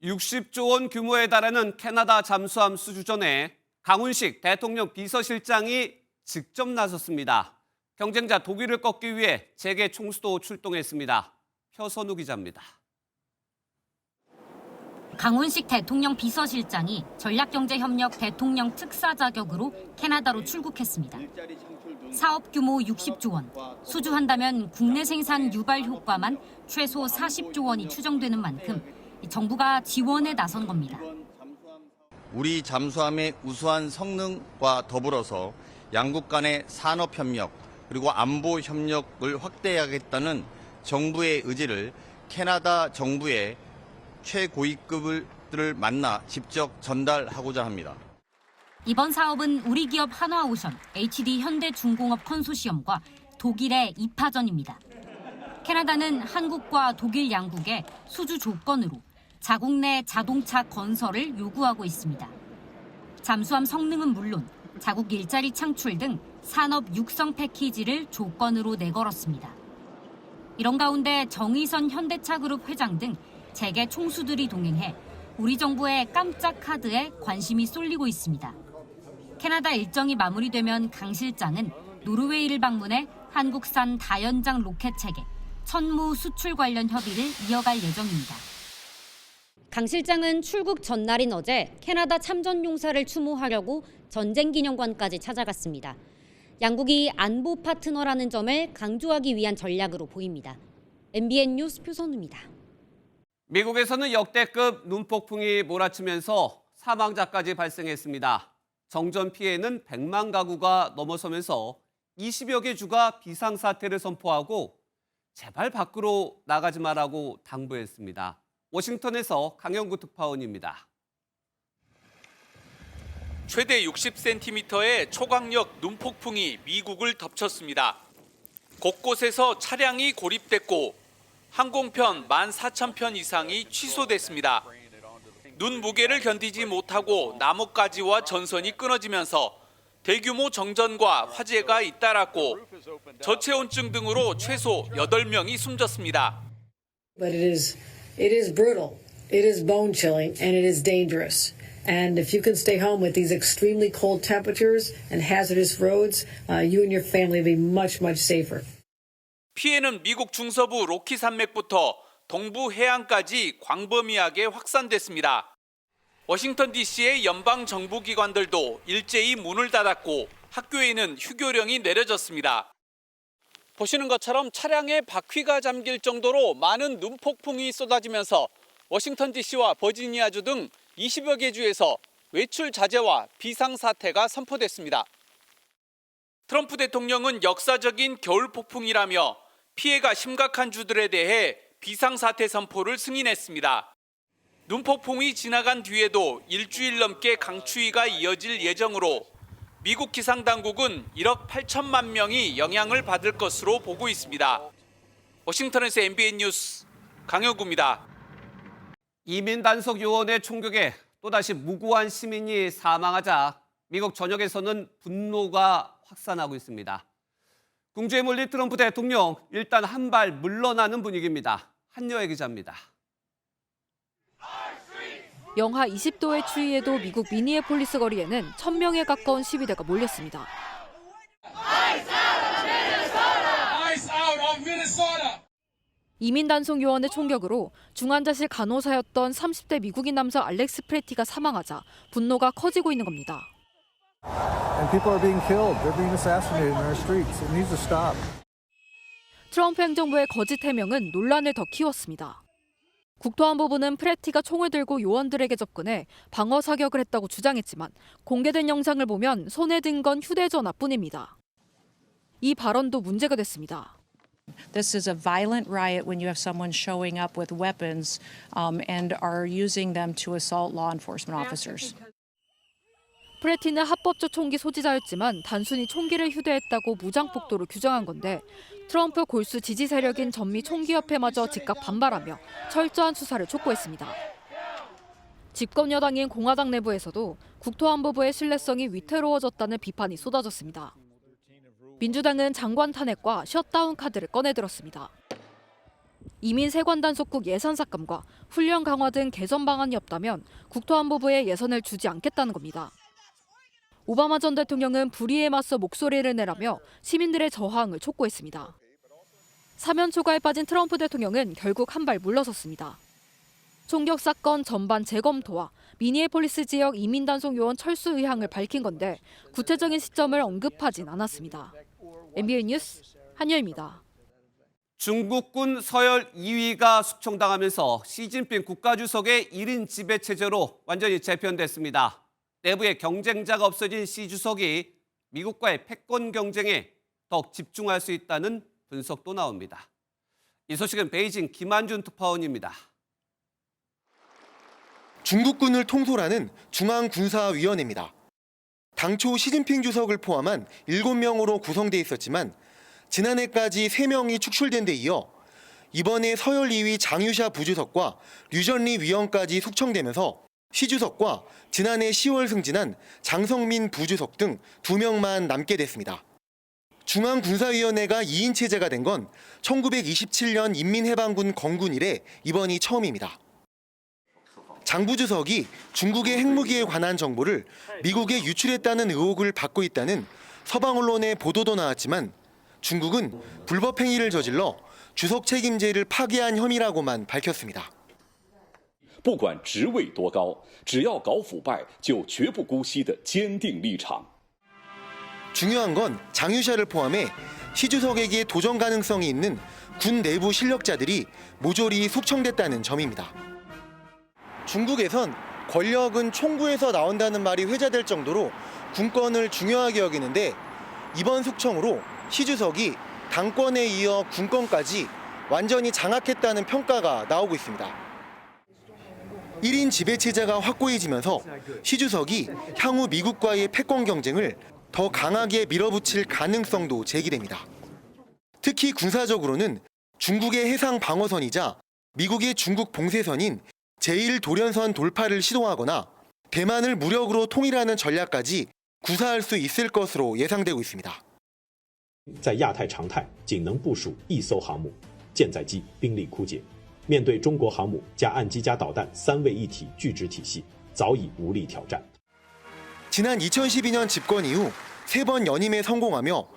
60조 원 규모에 달하는 캐나다 잠수함 수주전에 강훈식 대통령 비서실장이 직접 나섰습니다. 경쟁자 독일을 꺾기 위해 재계 총수도 출동했습니다. 표선우 기자입니다. 강훈식 대통령 비서실장이 전략경제협력 대통령 특사 자격으로 캐나다로 출국했습니다. 사업 규모 60조 원, 수주한다면 국내 생산 유발 효과만 최소 40조 원이 추정되는 만큼 정부가 지원에 나선 겁니다. 우리 잠수함의 우수한 성능과 더불어서 양국 간의 산업협력 그리고 안보 협력을 확대하겠다는 정부의 의지를 캐나다 정부의 최고위급들을 만나 직접 전달하고자 합니다. 이번 사업은 우리 기업 한화오션, HD 현대중공업 컨소시엄과 독일의 2파전입니다. 캐나다는 한국과 독일 양국의 수주 조건으로 자국 내 자동차 건설을 요구하고 있습니다. 잠수함 성능은 물론 자국 일자리 창출 등 산업 육성 패키지를 조건으로 내걸었습니다. 이런 가운데 정의선 현대차그룹 회장 등 재계 총수들이 동행해 우리 정부의 깜짝 카드에 관심이 쏠리고 있습니다. 캐나다 일정이 마무리되면 강 실장은 노르웨이를 방문해 한국산 다연장 로켓 체계, 천무 수출 관련 협의를 이어갈 예정입니다. 강 실장은 출국 전날인 어제 캐나다 참전 용사를 추모하려고 전쟁기념관까지 찾아갔습니다. 양국이 안보 파트너라는 점을 강조하기 위한 전략으로 보입니다. MBN 뉴스 표선우입니다. 미국에서는 역대급 눈폭풍이 몰아치면서 사망자까지 발생했습니다. 정전 피해는 100만 가구가 넘어서면서 20여 개 주가 비상사태를 선포하고 제발 밖으로 나가지 말라고 당부했습니다. 워싱턴에서 강영구 특파원입니다. 최대 60cm의 초강력 눈폭풍이 미국을 덮쳤습니다. 곳곳에서 차량이 고립됐고 항공편 14,000편 이상이 취소됐습니다. 눈 무게를 견디지 못하고 나뭇가지와 전선이 끊어지면서 대규모 정전과 화재가 잇따랐고 저체온증 등으로 최소 8명이 숨졌습니다. But it is brutal. It is bone chilling and it is dangerous. And if you can stay home with these extremely cold temperatures and hazardous roads, you and your family will be much, much safer. 피해는 미국 중서부 로키 산맥부터 동부 해안까지 광범위하게 확산됐습니다. 워싱턴 DC의 연방 정부 기관들도 일제히 문을 닫았고 학교에는 휴교령이 내려졌습니다. 보시는 것처럼 차량에 바퀴가 잠길 정도로 많은 눈폭풍이 쏟아지면서 워싱턴 DC와 버지니아주 등 20여 개 주에서 외출 자제와 비상사태가 선포됐습니다. 트럼프 대통령은 역사적인 겨울 폭풍이라며 피해가 심각한 주들에 대해 비상사태 선포를 승인했습니다. 눈폭풍이 지나간 뒤에도 일주일 넘게 강추위가 이어질 예정으로 미국 기상당국은 1억 8천만 명이 영향을 받을 것으로 보고 있습니다. 워싱턴에서 MBN 뉴스 강영구입니다. 이민단속요원의 총격에 또다시 무고한 시민이 사망하자 미국 전역에서는 분노가 확산하고 있습니다. 궁지에 몰린 트럼프 대통령 일단 한 발 물러나는 분위기입니다. 한여애 기자입니다. 영하 20도의 추위에도 미국 미니애폴리스 거리에는 1,000명에 가까운 시위대가 몰렸습니다. 이민단속 요원의 총격으로 중환자실 간호사였던 30대 미국인 남성 알렉스 프레티가 사망하자 분노가 커지고 있는 겁니다. 트럼프 행정부의 거짓 해명은 논란을 더 키웠습니다. 국토안보부는 프레티가 총을 들고 요원들에게 접근해 방어 사격을 했다고 주장했지만 공개된 영상을 보면 손에 든 건 휴대전화뿐입니다. 이 발언도 문제가 됐습니다. This is a violent riot when you have someone showing up with weapons and are using them to assault law enforcement officers. 프레티는 합법적 총기 소지자였지만 단순히 총기를 휴대했다고 무장폭도로 규정한 건데 트럼프 골수 지지 세력인 전미 총기협회마저 즉각 반발하며 철저한 수사를 촉구했습니다. 집권 여당인 공화당 내부에서도 국토안보부의 신뢰성이 위태로워졌다는 비판이 쏟아졌습니다. 민주당은 장관 탄핵과 셧다운 카드를 꺼내들었습니다. 이민 세관 단속국 예산 삭감과 훈련 강화 등 개선 방안이 없다면 국토안보부에 예산을 주지 않겠다는 겁니다. 오바마 전 대통령은 불의에 맞서 목소리를 내라며 시민들의 저항을 촉구했습니다. 사면 초과에 빠진 트럼프 대통령은 결국 한 발 물러섰습니다. 총격 사건 전반 재검토와 미니애폴리스 지역 이민 단속 요원 철수 의향을 밝힌 건데 구체적인 시점을 언급하진 않았습니다. MBN 뉴스 한여입니다. 중국군 서열 2위가 숙청당하면서 시진핑 국가주석의 1인 지배 체제로 완전히 재편됐습니다. 내부의 경쟁자가 없어진 시 주석이 미국과의 패권 경쟁에 더욱 집중할 수 있다는 분석도 나옵니다. 이 소식은 베이징 김한준 특파원입니다. 중국군을 통솔하는 중앙군사위원회입니다. 당초 시진핑 주석을 포함한 7명으로 구성돼 있었지만 지난해까지 3명이 축출된 데 이어 이번에 서열 2위 장유샤 부주석과 류전리 위원까지 숙청되면서 시 주석과 지난해 10월 승진한 장성민 부주석 등 2명만 남게 됐습니다. 중앙군사위원회가 2인 체제가 된 건 1927년 인민해방군 건군 이래 이번이 처음입니다. 장 부주석이 중국의 핵무기에 관한 정보를 미국에 유출했다는 의혹을 받고 있다는 서방 언론의 보도도 나왔지만 중국은 불법 행위를 저질러 주석 책임제를 파괴한 혐의라고만 밝혔습니다. 不管职位多高，只要搞腐败，就绝不姑息的坚定立场。 중요한 건 장유샤를 포함해 시 주석에게 도전 가능성이 있는 군 내부 실력자들이 모조리 숙청됐다는 점입니다. 중국에선 권력은 총구에서 나온다는 말이 회자될 정도로 군권을 중요하게 여기는데 이번 숙청으로 시 주석이 당권에 이어 군권까지 완전히 장악했다는 평가가 나오고 있습니다. 1인 지배체제가 확고해지면서 시 주석이 향후 미국과의 패권 경쟁을 더 강하게 밀어붙일 가능성도 제기됩니다. 특히 군사적으로는 중국의 해상 방어선이자 미국의 중국 봉쇄선인 제1도련선 돌파를 시도하거나 대만을 무력으로 통일하는 전략까지 구사할 수 있을 것으로 예상되고 있습니다. 在亚太常态仅能部署1艘航母，舰载机兵力枯竭，面对中国航母加岸基加导弹3位一体拒止体系，早已无力挑战。 지난 2012년 집권 이후 3번 연임에 성공하며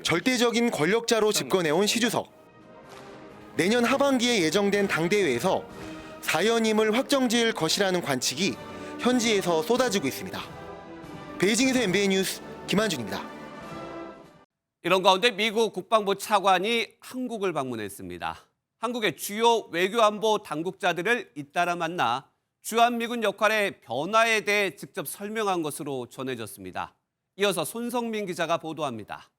절대적인 권력자로 집권해온 시 주석. 내년 하반기에 예정된 당대회에서 4연임을 확정지을 것이라는 관측이 현지에서 쏟아지고 있습니다. 베이징에서 MBN 뉴스 김한준입니다. 이런 가운데 미국 국방부 차관이 한국을 방문했습니다. 한국의 주요 외교안보 당국자들을 잇따라 만나 주한미군 역할의 변화에 대해 직접 설명한 것으로 전해졌습니다. 이어서 손성민 기자가 보도합니다.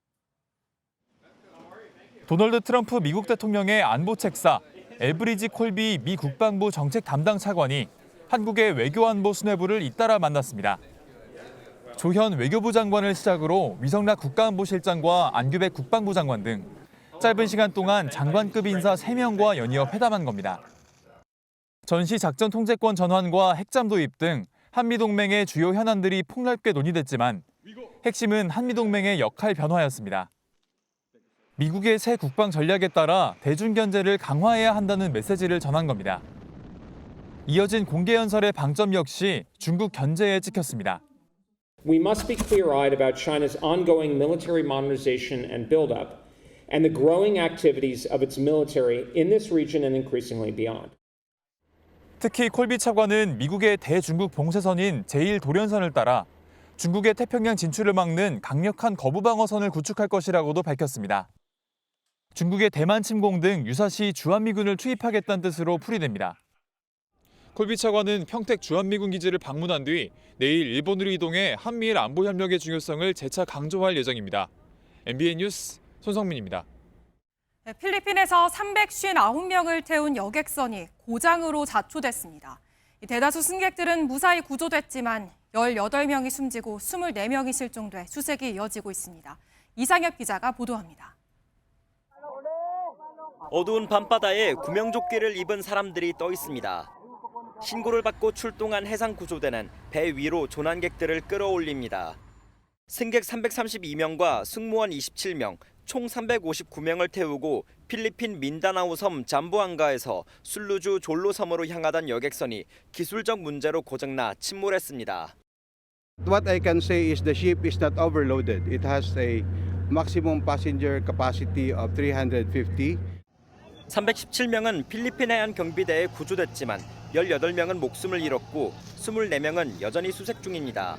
도널드 트럼프 미국 대통령의 안보 책사 엘브리지 콜비 미 국방부 정책 담당 차관이 한국의 외교안보 수뇌부를 잇따라 만났습니다. 조현 외교부 장관을 시작으로 위성락 국가안보실장과 안규백 국방부 장관 등 짧은 시간 동안 장관급 인사 3명과 연이어 회담한 겁니다. 전시 작전 통제권 전환과 핵잠 도입 등 한미동맹의 주요 현안들이 폭넓게 논의됐지만 핵심은 한미동맹의 역할 변화였습니다. 미국의 새 국방 전략에 따라 대중 견제를 강화해야 한다는 메시지를 전한 겁니다. 이어진 공개 연설의 방점 역시 중국 견제에 찍혔습니다. We must be clear-eyed about China's ongoing military modernization and buildup and the growing activities of its military in this region and increasingly beyond. 특히 콜비 차관은 미국의 대중국 봉쇄선인 제1도련선을 따라 중국의 태평양 진출을 막는 강력한 거부방어선을 구축할 것이라고도 밝혔습니다. 중국의 대만 침공 등 유사시 주한미군을 투입하겠다는 뜻으로 풀이됩니다. 콜비 차관은 평택 주한미군 기지를 방문한 뒤 내일 일본으로 이동해 한미일 안보 협력의 중요성을 재차 강조할 예정입니다. MBN 뉴스 손성민입니다. 필리핀에서 359명을 태운 여객선이 고장으로 자초됐습니다. 대다수 승객들은 무사히 구조됐지만 18명이 숨지고 24명이 실종돼 수색이 이어지고 있습니다. 이상엽 기자가 보도합니다. 어두운 밤바다에 구명조끼를 입은 사람들이 떠 있습니다. 신고를 받고 출동한 해상구조대는 배 위로 조난객들을 끌어올립니다. 승객 332명과 승무원 27명, 총 359명을 태우고 필리핀 민다나오 섬 잠보안가에서 술루주 졸로 섬으로 향하던 여객선이 기술적 문제로 고장나 침몰했습니다. What I can say is the ship is not overloaded. It has a maximum passenger capacity of 350. 317명은 필리핀 해안 경비대에 구조됐지만 18명은 목숨을 잃었고 24명은 여전히 수색 중입니다.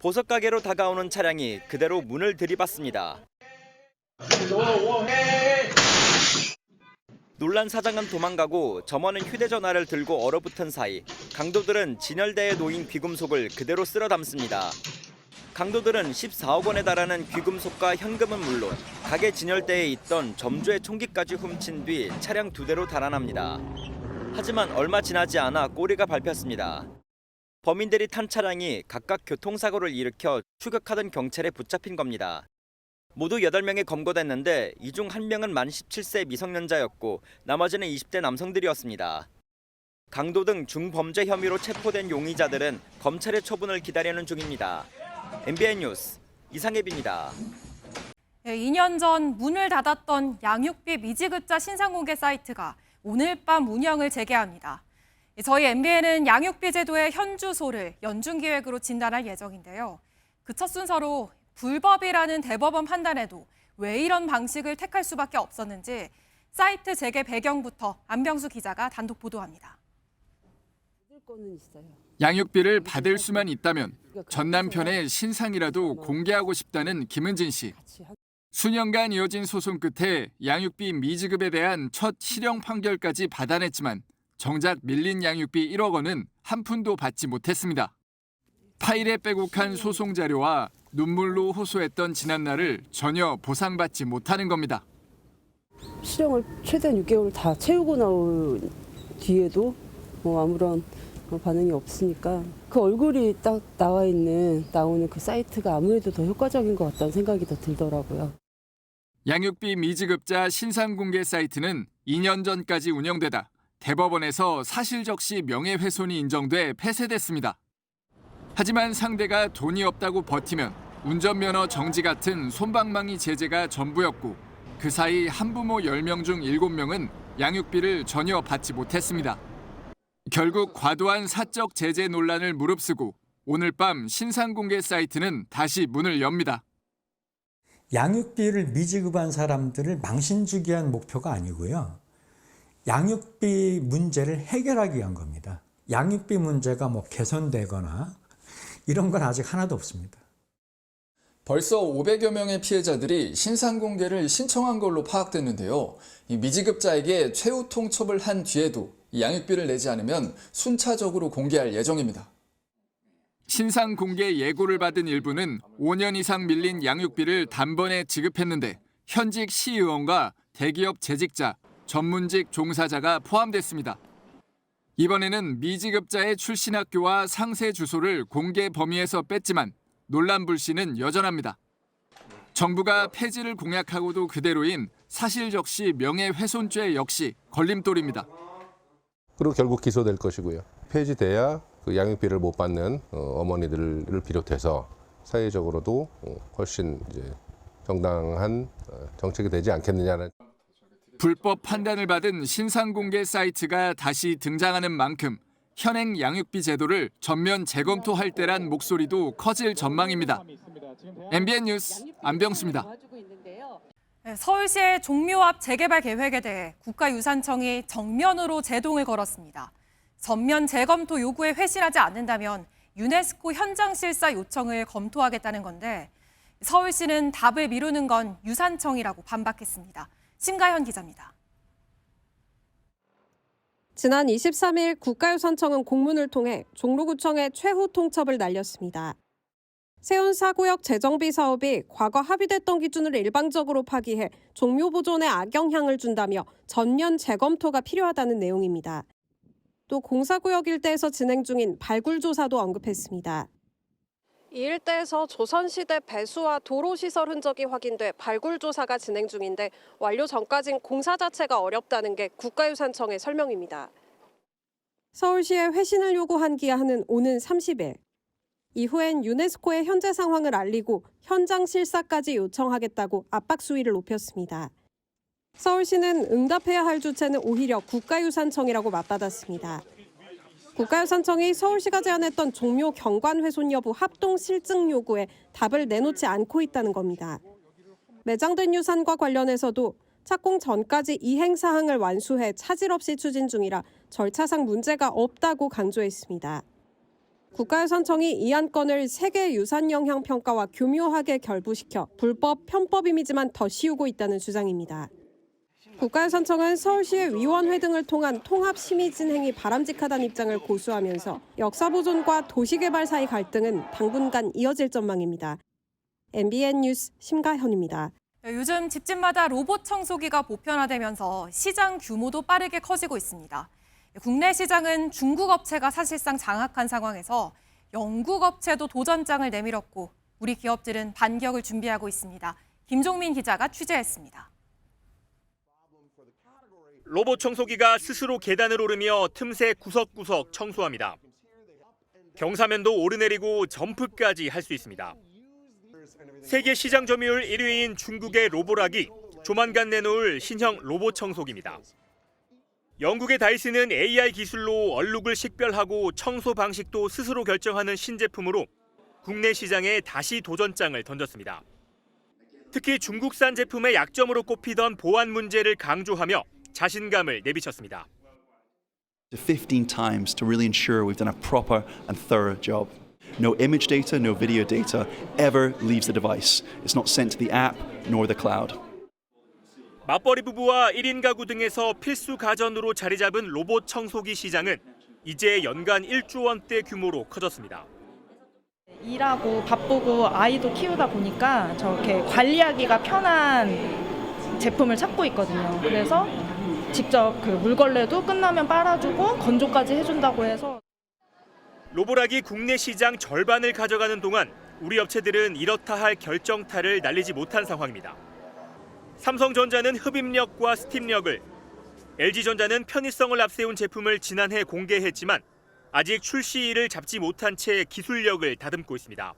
보석 가게로 다가오는 차량이 그대로 문을 들이받습니다. 놀란 사장은 도망가고 점원은 휴대전화를 들고 얼어붙은 사이 강도들은 진열대에 놓인 귀금속을 그대로 쓸어 담습니다. 강도들은 14억 원에 달하는 귀금속과 현금은 물론 가게 진열대에 있던 점주의 총기까지 훔친 뒤 차량 2대로 달아납니다. 하지만 얼마 지나지 않아 꼬리가 밟혔습니다. 범인들이 탄 차량이 각각 교통사고를 일으켜 추격하던 경찰에 붙잡힌 겁니다. 모두 8명이 검거됐는데 이 중 1명은 만 17세 미성년자였고 나머지는 20대 남성들이었습니다. 강도 등 중범죄 혐의로 체포된 용의자들은 검찰의 처분을 기다리는 중입니다. MBN 뉴스 이상혜입니다. 2년 전 문을 닫았던 양육비 미지급자 신상공개 사이트가 오늘 밤 운영을 재개합니다. 저희 MBN은 양육비 제도의 현주소를 연중기획으로 진단할 예정인데요. 그 첫 순서로 불법이라는 대법원 판단에도 왜 이런 방식을 택할 수밖에 없었는지 사이트 재개 배경부터 안병수 기자가 단독 보도합니다. 양육비를 받을 수만 있다면 전 남편의 신상이라도 공개하고 싶다는 김은진 씨. 수년간 이어진 소송 끝에 양육비 미지급에 대한 첫 실형 판결까지 받아냈지만 정작 밀린 양육비 1억 원은 한 푼도 받지 못했습니다. 파일에 빼곡한 소송 자료와 눈물로 호소했던 지난날을 전혀 보상받지 못하는 겁니다. 실형을 최대한 6개월 다 채우고 나온 뒤에도 아무런 반응이 없으니까 그 얼굴이 딱 나오는 그 사이트가 아무래도 더 효과적인 것 같다는 생각이 더 들더라고요. 양육비 미지급자 신상공개 사이트는 2년 전까지 운영되다 대법원에서 사실적시 명예훼손이 인정돼 폐쇄됐습니다. 하지만 상대가 돈이 없다고 버티면 운전면허 정지 같은 솜방망이 제재가 전부였고 그 사이 한부모 10명 중 7명은 양육비를 전혀 받지 못했습니다. 결국 과도한 사적 제재 논란을 무릅쓰고 오늘 밤 신상공개 사이트는 다시 문을 엽니다. 양육비를 미지급한 사람들을 망신주기 위한 목표가 아니고요. 양육비 문제를 해결하기 위한 겁니다. 양육비 문제가 개선되거나 이런 건 아직 하나도 없습니다. 벌써 500여 명의 피해자들이 신상공개를 신청한 걸로 파악됐는데요. 이 미지급자에게 최후 통첩을 한 뒤에도 이 양육비를 내지 않으면 순차적으로 공개할 예정입니다. 신상공개 예고를 받은 일부는 5년 이상 밀린 양육비를 단번에 지급했는데 현직 시의원과 대기업 재직자, 전문직 종사자가 포함됐습니다. 이번에는 미지급자의 출신 학교와 상세 주소를 공개 범위에서 뺐지만 논란 불씨는 여전합니다. 정부가 폐지를 공약하고도 그대로인 사실적시 명예훼손죄 역시 걸림돌입니다. 그리고 결국 기소될 것이고요. 폐지돼야 그 양육비를 못 받는 어머니들을 비롯해서 사회적으로도 훨씬 정당한 정책이 되지 않겠느냐는. 불법 판단을 받은 신상공개 사이트가 다시 등장하는 만큼 현행 양육비 제도를 전면 재검토할 때란 목소리도 커질 전망입니다. MBN 뉴스 안병수입니다. 서울시의 종묘 앞 재개발 계획에 대해 국가유산청이 정면으로 제동을 걸었습니다. 전면 재검토 요구에 회신하지 않는다면 유네스코 현장 실사 요청을 검토하겠다는 건데 서울시는 답을 미루는 건 유산청이라고 반박했습니다. 심가현 기자입니다. 지난 23일 국가유산청은 공문을 통해 종로구청에 최후 통첩을 날렸습니다. 세운 4구역 재정비 사업이 과거 합의됐던 기준을 일방적으로 파기해 종묘 보존에 악영향을 준다며 전면 재검토가 필요하다는 내용입니다. 또 공사구역 일대에서 진행 중인 발굴 조사도 언급했습니다. 이 일대에서 조선시대 배수와 도로시설 흔적이 확인돼 발굴 조사가 진행 중인데 완료 전까진 공사 자체가 어렵다는 게 국가유산청의 설명입니다. 서울시에 회신을 요구하는 오는 30일. 이후엔 유네스코에 현재 상황을 알리고 현장 실사까지 요청하겠다고 압박 수위를 높였습니다. 서울시는 응답해야 할 주체는 오히려 국가유산청이라고 맞받았습니다. 국가유산청이 서울시가 제안했던 종묘 경관 훼손 여부 합동 실증 요구에 답을 내놓지 않고 있다는 겁니다. 매장된 유산과 관련해서도 착공 전까지 이행 사항을 완수해 차질 없이 추진 중이라 절차상 문제가 없다고 강조했습니다. 국가유산청이 이 안건을 세계 유산 영향 평가와 교묘하게 결부시켜 불법 편법 이미지만 더 씌우고 있다는 주장입니다. 국가유산청은 서울시의 위원회 등을 통한 통합 심의진 행위 바람직하다는 입장을 고수하면서 역사 보존과 도시개발 사이 갈등은 당분간 이어질 전망입니다. MBN 뉴스 심가현입니다. 요즘 집집마다 로봇 청소기가 보편화되면서 시장 규모도 빠르게 커지고 있습니다. 국내 시장은 중국 업체가 사실상 장악한 상황에서 영국 업체도 도전장을 내밀었고 우리 기업들은 반격을 준비하고 있습니다. 김종민 기자가 취재했습니다. 로봇 청소기가 스스로 계단을 오르며 틈새 구석구석 청소합니다. 경사면도 오르내리고 점프까지 할 수 있습니다. 세계 시장 점유율 1위인 중국의 로보락이 조만간 내놓을 신형 로봇 청소기입니다. 영국의 다이슨은 AI 기술로 얼룩을 식별하고 청소 방식도 스스로 결정하는 신제품으로 국내 시장에 다시 도전장을 던졌습니다. 특히 중국산 제품의 약점으로 꼽히던 보안 문제를 강조하며 자신감을 내비쳤습니다. 15 times to really ensure we've done a proper and thorough job. No image data, no video data ever leaves the device. It's not sent to the app nor the cloud. 맞벌이 부부와 1인 가구 등에서 필수 가전으로 자리 잡은 로봇 청소기 시장은 이제 연간 1조 원대 규모로 커졌습니다. 일하고 바쁘고 아이도 키우다 보니까 저렇게 관리하기가 편한 제품을 찾고 있거든요. 그래서 직접 그 물걸레도 끝나면 빨아주고 건조까지 해준다고 해서. 로보락이 국내 시장 절반을 가져가는 동안 우리 업체들은 이렇다 할 결정타를 날리지 못한 상황입니다. 삼성전자는 흡입력과 스팀력을, LG전자는 편의성을 앞세운 제품을 지난해 공개했지만 아직 출시일을 잡지 못한 채 기술력을 다듬고 있습니다.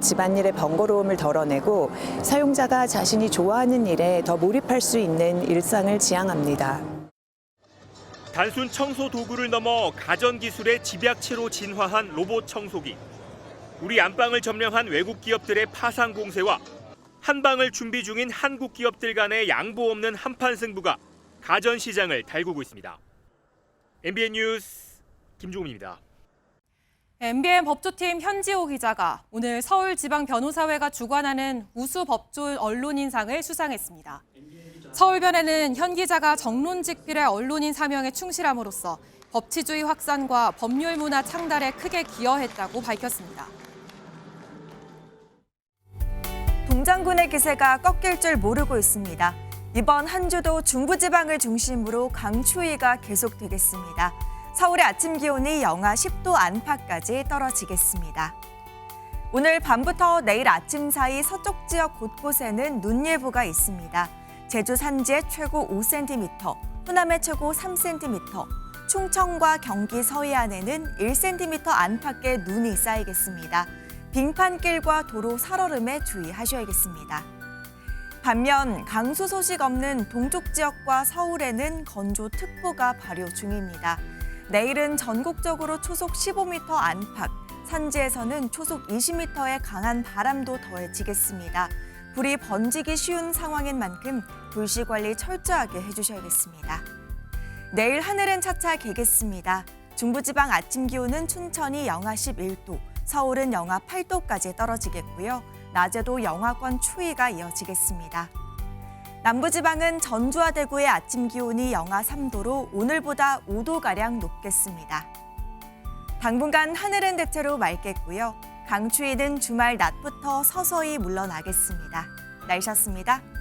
집안일의 번거로움을 덜어내고 사용자가 자신이 좋아하는 일에 더 몰입할 수 있는 일상을 지향합니다. 단순 청소 도구를 넘어 가전 기술의 집약체로 진화한 로봇 청소기. 우리 안방을 점령한 외국 기업들의 파상 공세와 한방을 준비 중인 한국 기업들 간의 양보 없는 한판 승부가 가전 시장을 달구고 있습니다. MBN 뉴스 김종민입니다. MBN 법조팀 현지호 기자가 오늘 서울지방변호사회가 주관하는 우수 법조 언론인상을 수상했습니다. 서울변에는 현 기자가 정론직필의 언론인 사명에 충실함으로써 법치주의 확산과 법률 문화 창달에 크게 기여했다고 밝혔습니다. 동장군의 기세가 꺾일 줄 모르고 있습니다. 이번 한 주도 중부지방을 중심으로 강추위가 계속되겠습니다. 서울의 아침 기온이 영하 10도 안팎까지 떨어지겠습니다. 오늘 밤부터 내일 아침 사이 서쪽 지역 곳곳에는 눈 예보가 있습니다. 제주 산지에 최고 5cm, 호남에 최고 3cm, 충청과 경기 서해안에는 1cm 안팎의 눈이 쌓이겠습니다. 빙판길과 도로 살얼음에 주의하셔야겠습니다. 반면 강수 소식 없는 동쪽 지역과 서울에는 건조특보가 발효 중입니다. 내일은 전국적으로 초속 15m 안팎, 산지에서는 초속 20m의 강한 바람도 더해지겠습니다. 불이 번지기 쉬운 상황인 만큼 불씨 관리 철저하게 해주셔야겠습니다. 내일 하늘은 차차 개겠습니다. 중부지방 아침 기온은 춘천이 영하 11도, 서울은 영하 8도까지 떨어지겠고요. 낮에도 영하권 추위가 이어지겠습니다. 남부지방은 전주와 대구의 아침 기온이 영하 3도로 오늘보다 5도가량 높겠습니다. 당분간 하늘은 대체로 맑겠고요. 강추위는 주말 낮부터 서서히 물러나겠습니다. 날씨였습니다.